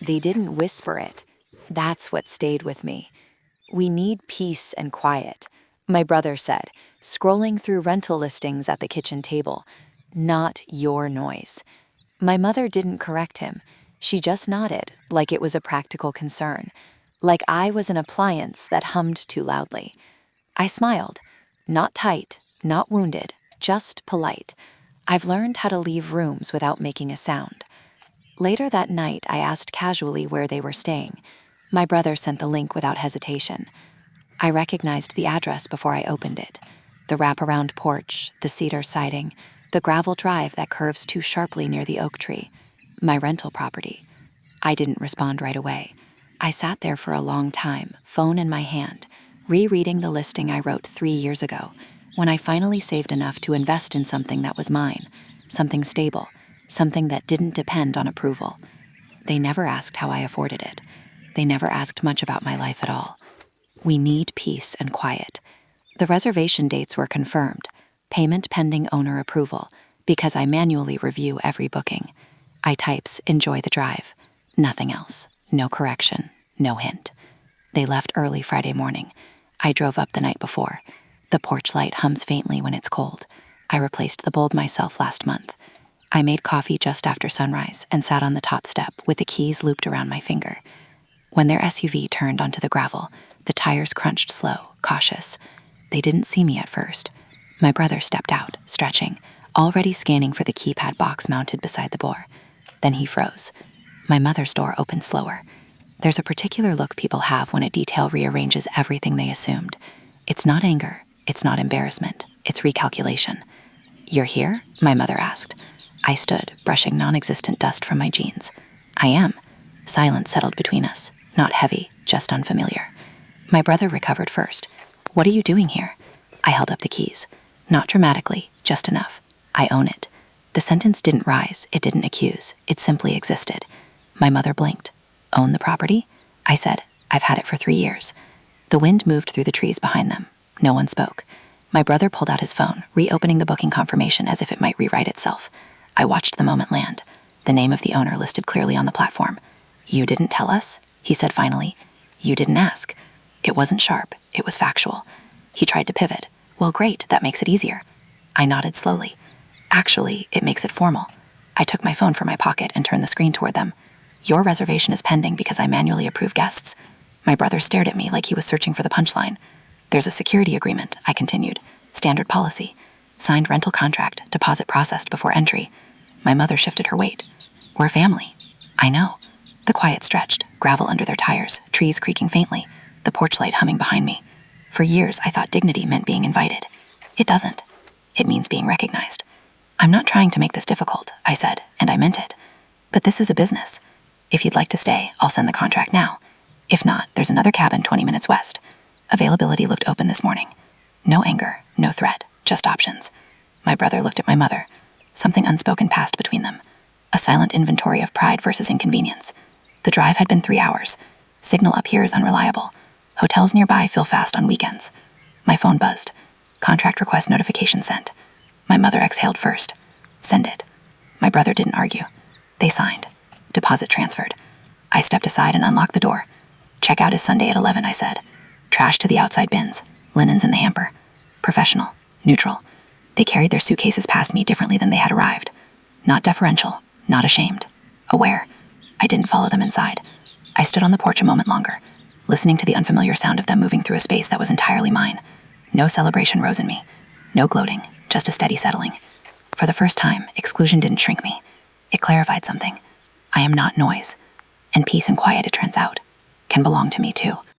They didn't whisper it. That's what stayed with me. "We need peace and quiet," my brother said, scrolling through rental listings at the kitchen table. "Not your noise." My mother didn't correct him. She just nodded, like it was a practical concern, like I was an appliance that hummed too loudly. I smiled. Not tight, not wounded, just polite. I've learned how to leave rooms without making a sound. Later that night, I asked casually where they were staying. My brother sent the link without hesitation. I recognized the address before I opened it. The wraparound porch, the cedar siding, the gravel drive that curves too sharply near the oak tree. My rental property. I didn't respond right away. I sat there for a long time, phone in my hand, rereading the listing I wrote 3 years ago, when I finally saved enough to invest in something that was mine, something stable, something that didn't depend on approval. They never asked how I afforded it. They never asked much about my life at all. We need peace and quiet. The reservation dates were confirmed, payment pending owner approval, because I manually review every booking. I types "enjoy the drive." Nothing else. No correction. No hint. They left early Friday morning. I drove up the night before. The porch light hums faintly when it's cold. I replaced the bulb myself last month. I made coffee just after sunrise and sat on the top step with the keys looped around my finger. When their SUV turned onto the gravel, the tires crunched slow, cautious. They didn't see me at first. My brother stepped out, stretching, already scanning for the keypad box mounted beside the door. Then he froze. My mother's door opened slower. There's a particular look people have when a detail rearranges everything they assumed. It's not anger. It's not embarrassment. It's recalculation. "You're here?" my mother asked. I stood, brushing non-existent dust from my jeans. "I am." Silence settled between us. Not heavy, just unfamiliar. My brother recovered first. "What are you doing here?" I held up the keys. Not dramatically, just enough. "I own it." The sentence didn't rise, it didn't accuse, it simply existed. My mother blinked. "Own the property?" I said, "I've had it for 3 years." The wind moved through the trees behind them. No one spoke. My brother pulled out his phone, reopening the booking confirmation as if it might rewrite itself. I watched the moment land. The name of the owner listed clearly on the platform. "You didn't tell us?" he said finally. "You didn't ask." It wasn't sharp, it was factual. He tried to pivot. "Well, great, that makes it easier." I nodded slowly. "Actually, it makes it formal." I took my phone from my pocket and turned the screen toward them. "Your reservation is pending because I manually approve guests." My brother stared at me like he was searching for the punchline. "There's a security agreement," I continued. "Standard policy. Signed rental contract, deposit processed before entry." My mother shifted her weight. "We're family." "I know." The quiet stretched, gravel under their tires, trees creaking faintly, the porch light humming behind me. For years, I thought dignity meant being invited. It doesn't. It means being recognized. "I'm not trying to make this difficult," I said, and I meant it. "But this is a business. If you'd like to stay, I'll send the contract now. If not, there's another cabin 20 minutes west. Availability looked open this morning." No anger, no threat, just options. My brother looked at my mother. Something unspoken passed between them. A silent inventory of pride versus inconvenience. The drive had been 3 hours. Signal up here is unreliable. Hotels nearby fill fast on weekends. My phone buzzed. Contract request notification sent. My mother exhaled first. "Send it." My brother didn't argue. They signed. Deposit transferred. I stepped aside and unlocked the door. "Checkout is Sunday at 11, I said. Trash to the outside bins. Linens in the hamper. Professional. Neutral. They carried their suitcases past me differently than they had arrived. Not deferential. Not ashamed. Aware. I didn't follow them inside. I stood on the porch a moment longer, listening to the unfamiliar sound of them moving through a space that was entirely mine. No celebration rose in me. No gloating. Just a steady settling. For the first time, exclusion didn't shrink me. It clarified something. I am not noise. And peace and quiet, it turns out, can belong to me too.